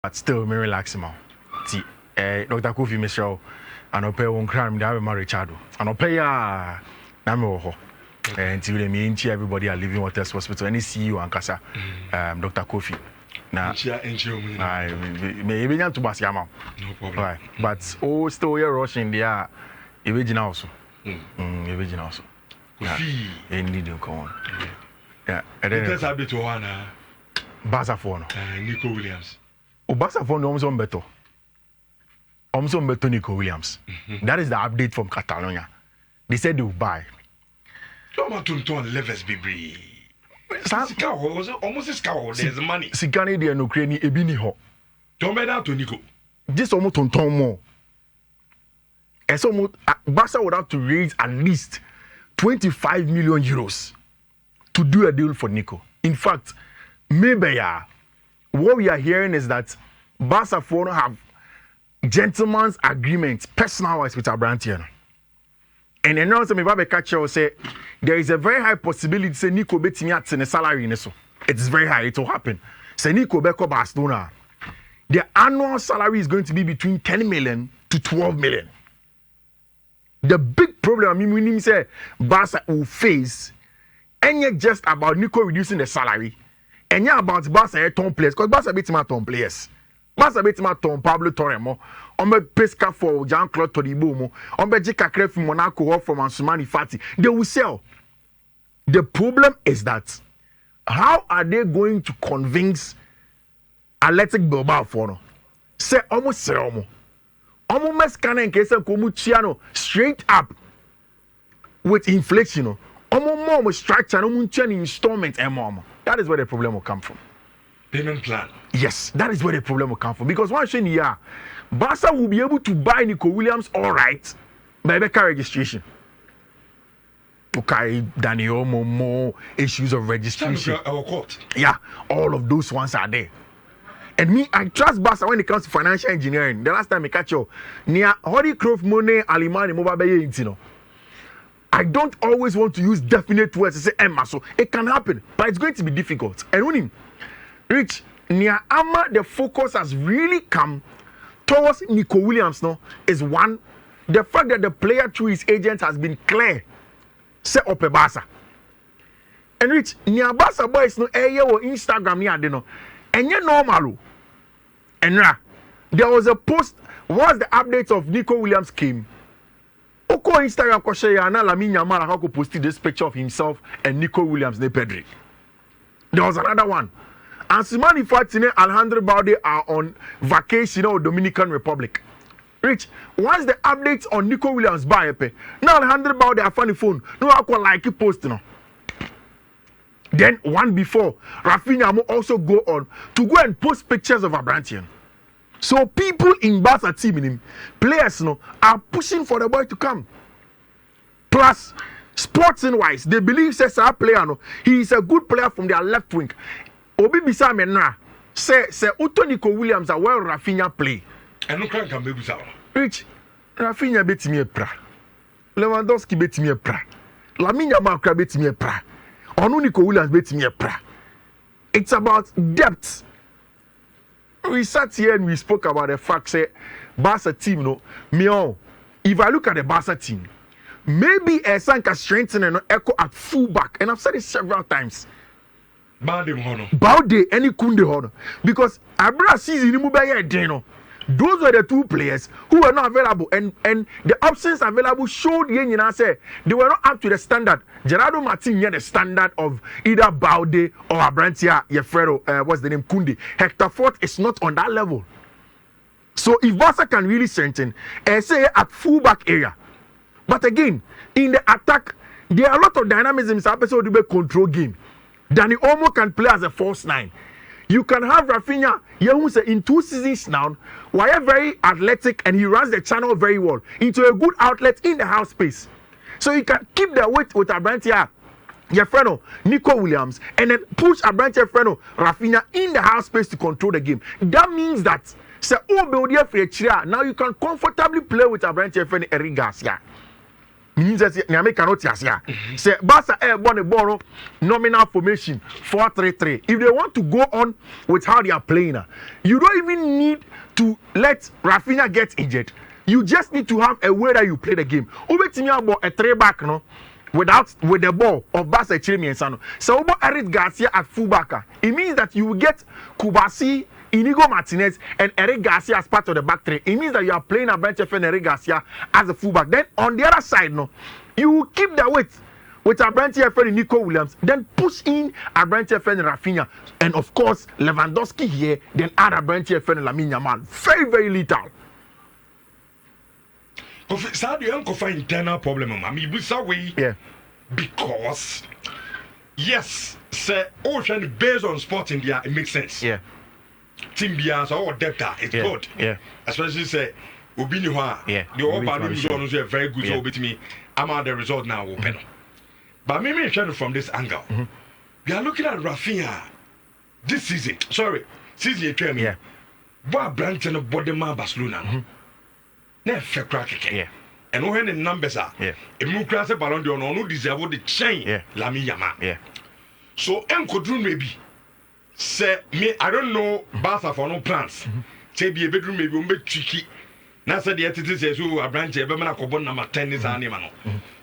but still me relax him. See, Dr. Kofi Michelle, and I pay one crime. They have Richardo, and I pay Namo. And everybody are living Waters Hospital. Any CEO and Kasa, Dr. Kofi. Now, maybe not to Basiama. No problem. Right. But still here rushing there. Original also. Original also. Need to come on. Yeah. And then that's a bit to one. Barca phone. Nico Williams. Barca phone almost better. Almost better Nico Williams. That is the update from Catalonia. They said they will buy. Don't levels be brave. Almost a scour. There's money. Sikane de no kreni ebini ho. Don't bet out to Nico. This almost ton more. And so Barca would have to raise at least 25 million euros to do a deal for Nico. In fact, maybe what we are hearing is that Barca for have gentleman's agreement, personal-wise with Abrantian. And then also me babe catch you say there is a very high possibility say Nico betimi at the salary in so. It's very high, it will happen. Say Nico beko Barcelona. The annual salary is going to be between 10 million to 12 million. The big problem I mean when him say Barca will face ain't just about Nico reducing the salary. And yeah about Barca ton players because Barca betimi at ton players. Barca betimi at ton Pablo Torremo. On be pesca for Jean-Claude Todibo, on be Jika from Monaco from Ansumani Fati. They will sell. The problem is that how are they going to convince Athletic Bilbao for no? Say almost say almost mescana in case of Comuciano straight up with inflation. Almost more structure, almost installment and more. That is where the problem will come from. Payment plan. Yes, that is where the problem will come from. Because once in a year, Barca will be able to buy Nico Williams all right by Becca registration. Okay, Daniel Momo, issues of registration. Our court. Yeah, all of those ones are there. And me, I trust Barca when it comes to financial engineering. The last time I catch you, near Hori Croft Money, Alimani, Mobile Intino. I don't always want to use definite words to say Emma, so it can happen, but it's going to be difficult. And when him, Rich, near Amma, the focus has really come towards Nico Williams now is one, the fact that the player through his agent has been clear, set up a Barca. And Rich, near Barca boys no air or Instagram near deno, and you're normal. And there was a post once the updates of Nico Williams came. Oko Instagram ko share na Lamine Yamal how posted this picture of himself and Nico Williams ne Pedri. There was another one. And Simani Fatine Alejandro Balde are on vacation in Dominican Republic. Rich, once the updates on Nico Williams buy now Alejandro Balde are funny phone. No, I can like it post no. Then one before, Rafinha will also go on to go and post pictures of Abrantian. So people in Barca team, players are pushing for the boy to come. Plus, sporting wise, they believe says our player he is a good player from their left wing. Obi bisa menna say Nico Williams are well Rafinha play. And no can be bisa. Rich Rafinha betimi pra. Lewandowski betimi pra. Lamine Yamal betimi pra. Onu Nico Williams betimi pra. It's about depth. We sat here and we spoke about the fact say Barca team if I look at the Barca team, maybe a Sanka strengthening echo at fullback, and I've said it several times. Baude any Kunde Hono. Because Abra season those were the two players who were not available, and the options available showed say they were not up to the standard. Gerardo Martin had the standard of either Baude or Abrantia Yefredo, what's the name, Kunde. Hector Fort is not on that level. So if Barca can really strengthen, say at fullback area, but again in the attack there are a lot of dynamism in episode to be control game. Danny Olmo can play as a false nine. You can have Rafinha, who's in 2 seasons now, why very athletic and he runs the channel very well into a good outlet in the house space. So you can keep the weight with Abrantia, Yefreno, Nico Williams, and then push Abrantia, Yefreno, Rafinha in the house space to control the game. That means that now you can comfortably play with Abrantia, Yefreno, Eric Garcia. means that Niame cannot say Barca born a ball nominal formation 4-3-3. If they want to go on with how they are playing, you don't even need to let Rafinha get injured. You just need to have a way that you play the game. About a 3-back no with the ball of Barca Chirimi and Sano. So Eric Garcia at fullback. It means that you will get Kubasi, Inigo Martinez and Eric Garcia as part of the back three. It means that you are playing a bench and Eric Garcia as a fullback. Then on the other side, no, you will keep the weight with Abrante and Nico Williams. Then push in Abrante and Rafinha, and of course Lewandowski here. Then add Abrante and Lamine Yamal. Very very little. So do you find internal problem? I mean, yeah, because yes, say ocean based on sport India, it makes sense. Yeah. Team Bias or debtor is good. Yeah. Especially say Ubinua. Yeah. The all party results are very good. So with me, I'm at the result now open. But maybe trying from this angle. We are looking at Rafinha this season. Sorry, season you tell me. Yeah. What branch and body man Barcelona. Ne fair crack. Yeah. And when the numbers are, yeah. A move class Ballon d'Or no deserve the chain. Yeah. Lamine Yamal. Yeah. So Enkodru maybe. Say me, I don't know Barca for no plans. Say be a bedroom maybe be tricky. Now said the entity says who a branch a beman cobon number 10 is animal.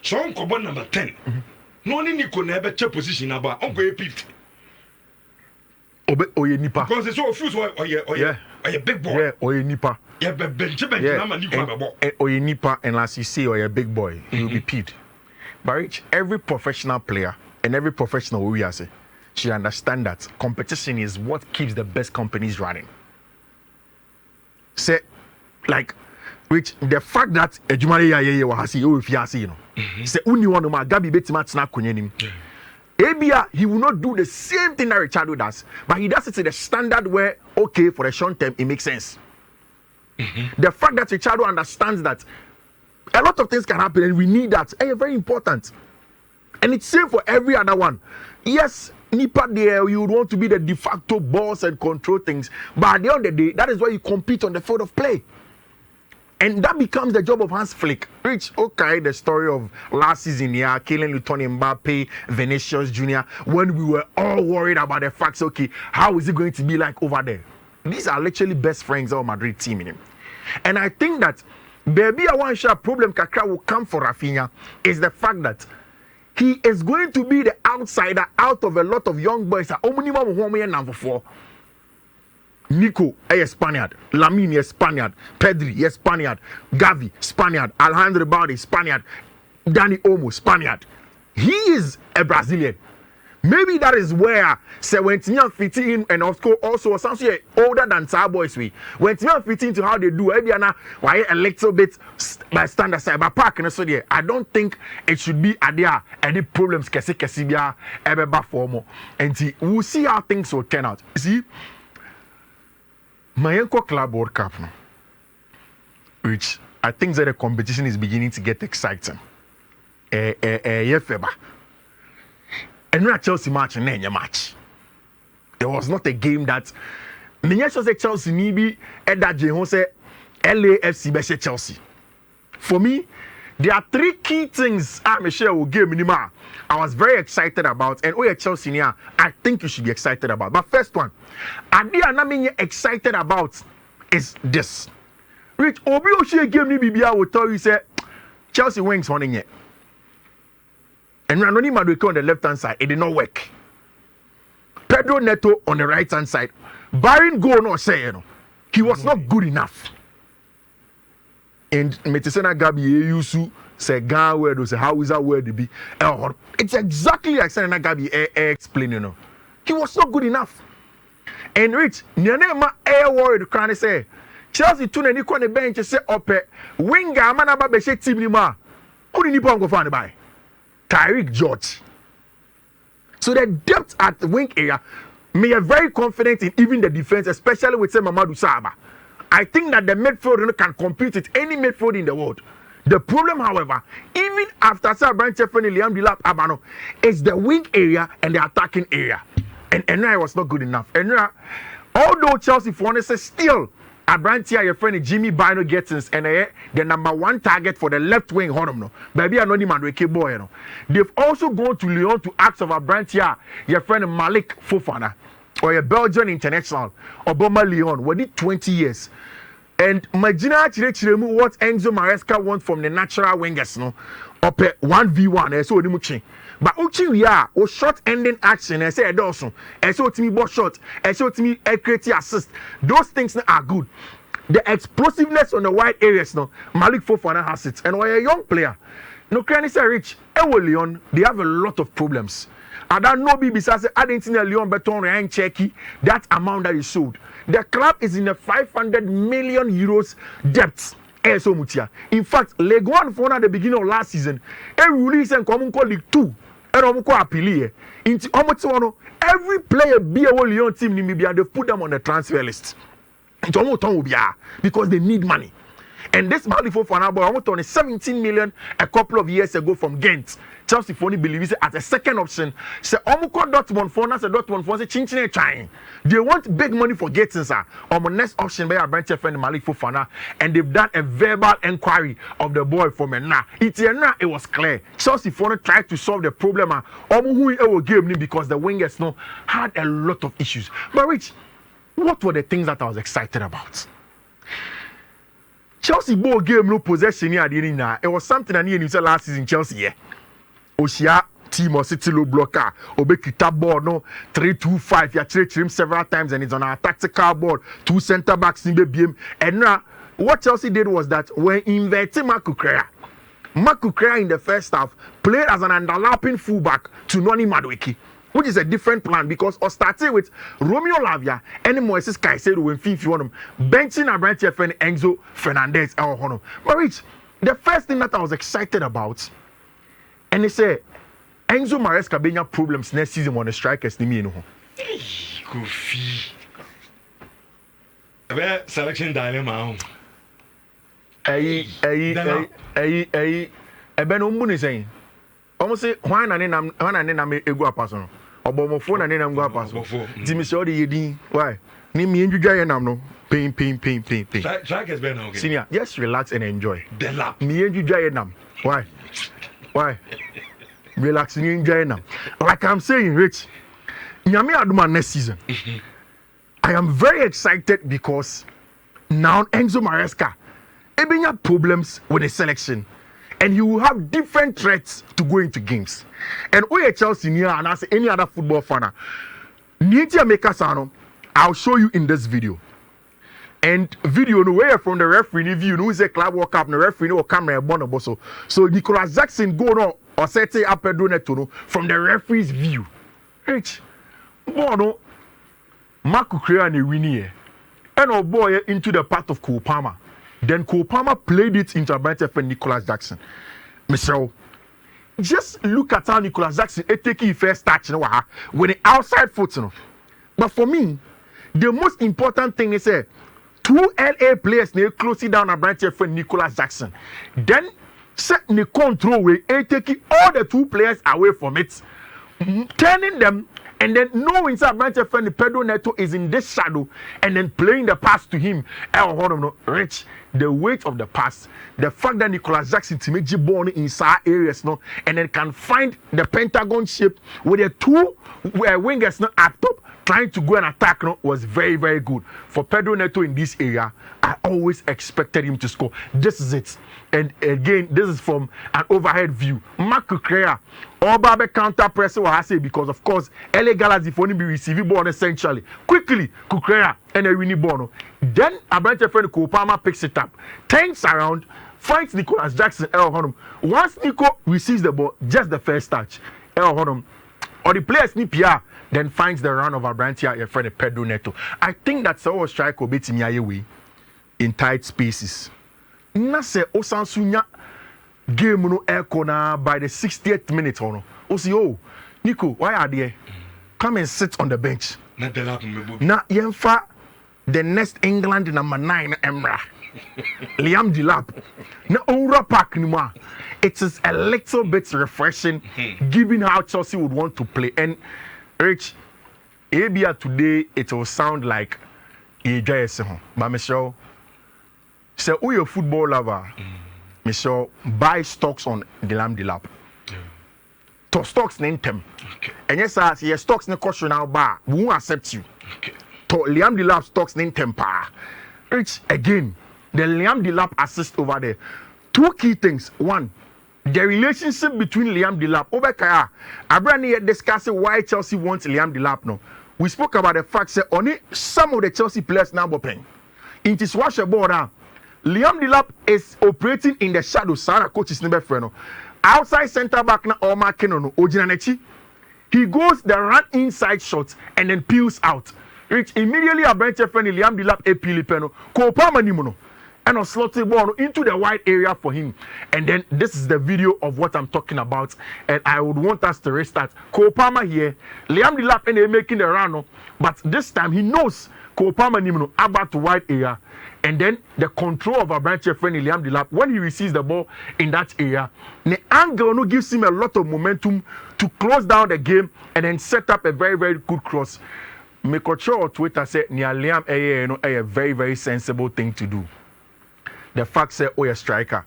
So cobon number 10. No need could never check position about Uncle Pete. Oye nipa. Because it's all fools or a big boy. Yeah, oye nipa. Yeah, but Benjamin oye nipa, and as you say, oye big boy, you'll be peed. But Rich, every professional player and every professional we are say should understand that competition is what keeps the best companies running. Say, like, which the fact that Ejumare Yaye Wahasi, oh, if you are seeing, say, only one of my Gabi Betimat Snack Kunyanim. Abia, he will not do the same thing that Richard does, but he does it in the standard where, okay, for the short term, it makes sense. The fact that Richard understands that a lot of things can happen and we need that, very important. And it's same for every other one. Yes, Nipa there, you would want to be the de facto boss and control things. But at the end of the day, that is why you compete on the field of play. And that becomes the job of Hans Flick. Rich, okay, the story of last season, yeah, Kylian Mbappe, Vinicius Jr., when we were all worried about the facts, okay, how is it going to be like over there? These are literally best friends of Madrid team in him. And I think that baby, a one shot problem Kakra will come for Rafinha is the fact that he is going to be the outsider out of a lot of young boys. Number 4. Nico, Spaniard. Lamine, Spaniard. Pedri, Spaniard. Gavi, Spaniard. Alejandro Balde, Spaniard. Dani Olmo, Spaniard. He is a Brazilian. Maybe that is where when Timian fit in, and also something older than Star Boys we. When Timian fit into how they do, why a little bit by standard cyber park and so there. I don't think it should be there any problems kesibia ever form. And we'll see how things will turn out. See, my Club World Cup, which I think that the competition is beginning to get exciting. And not Chelsea match and then your match. There was not a game that Chelsea maybe at that say LAFC be Chelsea. For me, there are 3 key things Michelle will give minima. I was very excited about, and Chelsea here, I think you should be excited about. But first one, I'm excited about is this. Rich Obi Oshie game ni Bibia will tell you say Chelsea wings running yet. And Ranoni Madueke on the left hand side, it did not work. Pedro Neto on the right hand side. Barring goal no say, he was not good enough. And Metisena Gabi Yusu say Gan where say how is that word to be? It's exactly like Sena Gabi explain, He was not good enough. And Rich, Nyanema air worried can say Chelsea tune and on the bench say up winger manaba be team ni ma. Who did Nippon go find by? Tyreek George. So the depth at the wing area, me are very confident in even the defense, especially with say Mamadou Saba. I think that the midfield can compete with any midfield in the world. The problem, however, even after Sir Brian Cheffer and Liam Delap Abano, is the wing area and the attacking area. And Nhyira was not good enough. And although Chelsea for honest still Abrantia, your friend Jimmy Bino Gettins, and the number 1 target for the left wing Honum. No, baby, anonymous boy. You know. They've also gone to Lyon to ask of Abrantia, your friend Malik Fofana, or a Belgian international, Obama Lyon, what did 20 years. And imagine what Enzo Maresca wants from the natural wingers, no, up 1v1, so the but Uchi, we are short ending action, and say Dawson, and so to me, boss shot, and so to me, creative assist. Those things are good. The explosiveness on the wide areas, no, Malik Fofana has it, and we're a young player. No, can I say rich? Leon, they have a lot of problems. I don't know, besides I didn't see Leon Beton and Checky, that amount that he showed. The club is in a 500 million euros debt. In fact, League One for at the beginning of last season, release and come call League 2. Every player be a Leon team in Namibia, they put them on the transfer list. Because they need money. And this Mali for Fanabo, I want on 17 million a couple of years ago from Ghent. Chelsea Phony believes it as a second option. Say Omuko Dortmund for us, Dortmund for Chinchin trying. They want big money for Gates, sir. On the next option by a branch friend Malik Fofana, and they've done a verbal inquiry of the boy for me now. It was clear. Chelsea Phony tried to solve the problem. Omu game because the wingers no had a lot of issues. But Rich, what were the things that I was excited about? Chelsea ball game no possession here at the end. It was something I knew last season Chelsea. Yeah. Oshia team or city low blocker obekita ball no 3-2-5 ya trade him several times and it's on our tactical board 2 center backs in the BM and now what Chelsea did was that when inverting Makukrea in the first half played as an underlapping fullback to Noni Madueke, which is a different plan because I started with Romeo Lavia and Moises Caicedo when Fiifi won him benching a branch friend Enzo Fernandez but Rich, the first thing that I was excited about. And they say Enzo Maresca being problems next season on the strikers. Kofi. Selection dilemma. Saying. Almost say why na me ego apason. Obomofo na nem go apason. Dimisho de yedin. Why? Ni me ndwudwa nam no. Pain. Strikers be na okay. Senior, just relax and enjoy. DELAP. Me ndwudwa nam. Why? Relaxing in China. Like I'm saying, Rich, Nyame Aduma next season. I am very excited because now Enzo Maresca, he have problems with the selection. And he will have different threats to go into games. And we Chelsea near and as any other football fan, I'll show you in this video. And video no way from the referee view, no is a club walk up, the referee no camera bonoboso. So Nicolas Jackson go no or set up a donut from the referee's view. Rich, Bono, Marco Crea and Winnie, and our boy into the path of Cole Palmer. Then Cole Palmer played it into a better for Nicolas Jackson. Michelle, just look at how Nicolas Jackson taking first touch with the outside foot. But for me, the most important thing is 2 LA players they close it down a branch for Nicolas Jackson. Then set the control way and taking all the 2 players away from it, turning them, and then knowing that branch friend Pedro Neto is in this shadow, and then playing the pass to him. Rich, the weight of the pass, the fact that Nicolas Jackson to make born inside areas and then can find the pentagon shape with the 2 wingers at top. Trying to go and attack was very, very good. For Pedro Neto in this area, I always expected him to score. This is it. And again, this is from an overhead view. Marco Crea, all Barbe counter press what I say because of course, LA Galaxy for him be receiving ball essentially. Quickly, Kucrea and a winning ball. Then a branch of friend Kopama picks it up, turns around, finds Nicolas Jackson. Once Nico receives the ball, just the first touch. Or the players need PR. Then finds the run of Abrantia, your friend Pedro Neto. I think that's how a strike will be way in tight spaces. Nase Osansunya game no echo na by the 60th minute. Nico, why are they? Come and sit on the bench. Na Yenfa, the next England number 9 Emra. Liam Delap. Na Ora Park Nima. It is a little bit refreshing, given how Chelsea would want to play. And Rich, ABA today, it will sound like, But Michelle, say, who you football lover? Michelle, buy stocks on DELAP. To stocks name them. And yes, sir, your stocks ne question now bar. We won't accept you. To Liam Delap stocks name temper. Rich again. The Liam Delap assist over there. Two key things. One, the relationship between Liam Delap over Kaya. Abrani discussing why Chelsea wants Liam Delap. No, we spoke about the fact that only some of the Chelsea players now are playing. It is watch about now. Liam Delap is operating in the shadow. Sarah coach is never friend. Outside centre back na Omar Kenono Ojinanechi. He goes the run inside shot and then peels out. Rich immediately a bench friend Liam Delap a pili peno. Kopama nimuno. And a slotted ball into the wide area for him. And then this is the video of what I'm talking about. And I would want us to restart. Kopama here. Liam Delap and they making the run. But this time he knows Kopama nimuno about the wide area. And then the control of a branch friend Liam Delap when he receives the ball in that area, the angle no gives him a lot of momentum to close down the game and then set up a very, very good cross. Mekocho on Twitter said, "Nia Liam a very, very sensible thing to do." The fact said, "Oh, a striker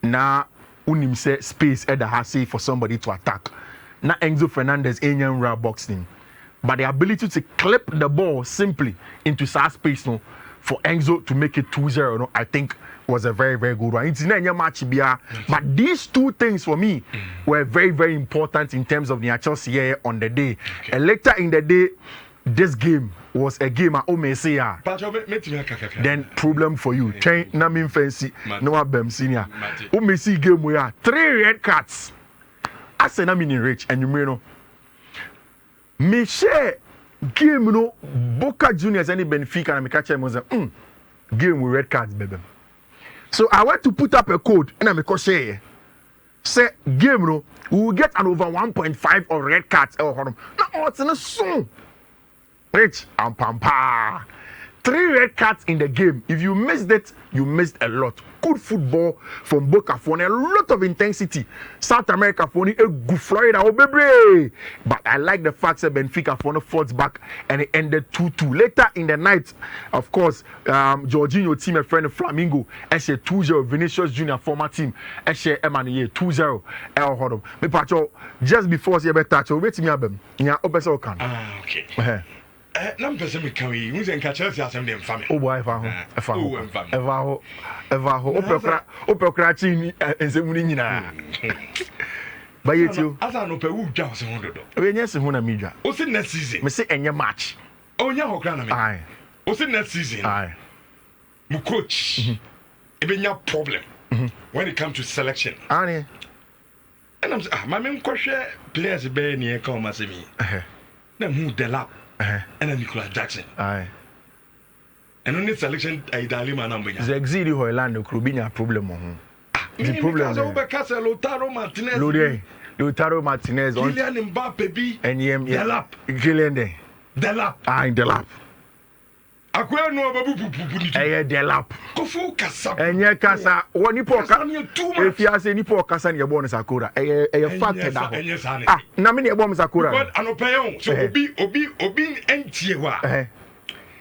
now unim say space at the hasi for somebody to attack." Now Enzo Fernandez Enyan boxing, but the ability to clip the ball simply into that space no. For Enzo to make it 2-0, no, I think was a very, very good one. It's not a match, but these two things for me were very, very important in terms of the Chelsea on the day. Okay. And later in the day, this game was a game at Omesia. Then problem for you. Train Namin Fancy, Noah Bem Senior. Omesi game we are 3 red cards. I said I'm in rich and you know. Me share. Game no Boca Juniors any Benfica and me catch him was game with red cards, baby. So I went to put up a code and I share. Say game no we will get an over 1.5 of red cards. Now it's in a song. Rich and pampa. 3 red cards in the game. If you missed it, you missed a lot. Good football from Boca for a lot of intensity. South America for a good Florida, oh baby. But I like the fact that Benfica for fought back and it ended 2-2. Later in the night, of course, Jorginho team a friend Flamingo, SC 2-0, Vinicius Junior former team, SC Emmanuel 2-0. El Hodom. Me pacho just before the touch, wait me abem. Nya obeso kan. Ah, okay. Nam person me kan we unzen ka Chelsea asem dem fami. Oh boy, ever opekra chi ensemu ni nyina. Ba yetu. Asa no pe wu dwa se hododo. We nya se ho na midwa. O se next season. Me se enye match. O nya hokra na me. Aye. O se next season. Aye. Mu coach. Ebe nya problem. When it comes to selection. Aye. And I'm saying, my men question players be near come as me. Then who Delap? And then Nicolas Jackson. Aye. And only selection I dali man number. The exili Hoyland could be a problem on. The problem is Lautaro Martinez. Lautaro Martinez on Kylian Mbappe and Delap. Kylian Delap. Ah, Delap. Akwa no babu pupu. Delap. Kofu kasa. Enye kasa woni po ka. If you say ni po kasa ne bo no sakura. Fact da ho. Ah, na me ne bo mo sakura. God anopeyon. So obi entie wa.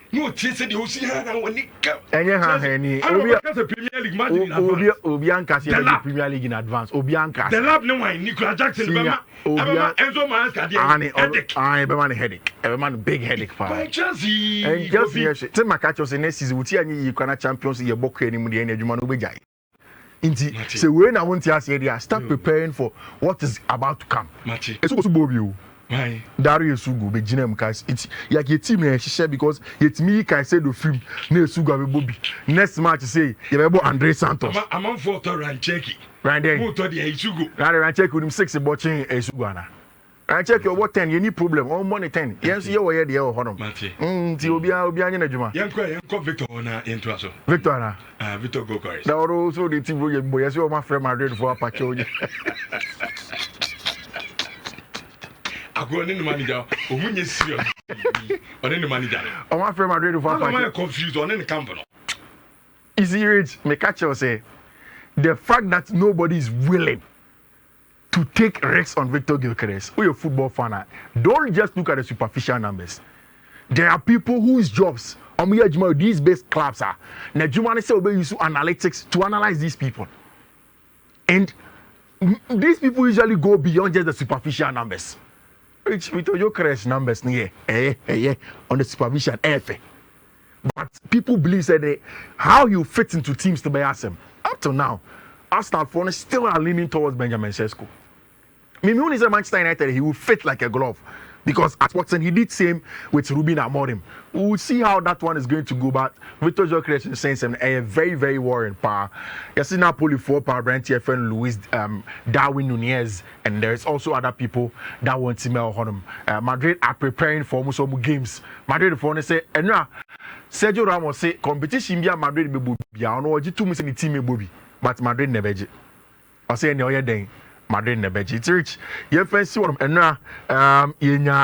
No tie se de osi ha na woni ka. Enye ha ni. Obi kasa Premier League match in advance. Obi anka se the Premier League in advance. Obi anka. The lab no one Nicolas Jackson bema. Enzo Fernandez be man headache. Be man big headache for. Chelsea. And just yes. Say maka say next season uti anyi yi kwana Champions League bokwe ni mu de adwuma no begai. Inti say we na won ti ase dia start preparing for what is about to come. Machi. Eso so bobi o. Why? Dario Esugo be ginem guys. It's like your team na share because yet me kai say do film na Esugo be bobi. Next match say you be bo Andre Santos. I'm on for Rancheki. Right there. Who told you Esugo? Rancheki with him 6 watching Esugo na. Rancheki your 10 you need problem on money 10. Yes you were there hono. Mati. Ti obi anya na djuma. Yanko Victor na into aso. Victor na. Victor Gokaris. Da oro so the team boy yes you my friend Madrid for apache oje. Agora nem no manager, o munye serious. Only the manager. O my friend Madrid for apache. I'm confused on the camp no. Easy rich me catch you say the fact that nobody is willing to take risks on Victor Gyökeres, who are a football fan, don't just look at the superficial numbers. There are people whose jobs These base clubs are. Now, Jumani say we use analytics to analyze these people, and these people usually go beyond just the superficial numbers. Which we told you correct numbers, on the superficial, but people believe that how you fit into teams to be awesome. Up to now, Arsenal fans still are leaning towards Benjamin Sesko. Maybe when he's at Manchester United, he will fit like a glove. Because at Watson, he did same with Ruben Amorim. We will see how that one is going to go. But Victor Jokeres is saying some very, very worrying power. You see Napoli 4 power, Brent TFN, Luis, Darwin Nunez, and there's also other people that want to mail on him. Madrid are preparing for almost all games. Madrid for say, and now Sergio Ramos say competition be Madrid be bobby. I don't know what you 2 months in the team bobby, but Madrid never. I say any other day. Madrid nebeji. It's rich. You fancy one and now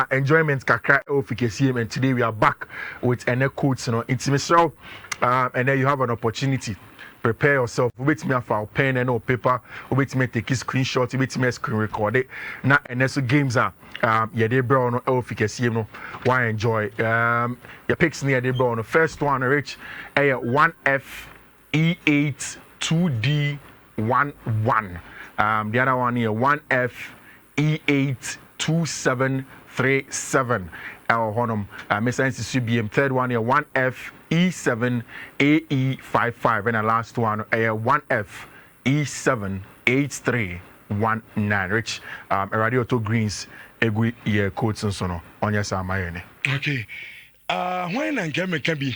enjoyment kakra officium, and today we are back with an quotes, intimacy. And then you have an opportunity. Prepare yourself. Wait me for pen and paper. Wait me take a screenshot. Wait me screen record it. Now and then so games are they brown officium. Why enjoy? Your picks near the brown. First one rich. 1F E8 2D 11. The other one here, 1F E8 2737. Honum, Mr. NCCBM. Third one here, 1F E7 AE55. And the last one, 1F E7 8319. Rich, Radio to Greens, Egui, yeah, codes and so on. On your side, okay. When I can be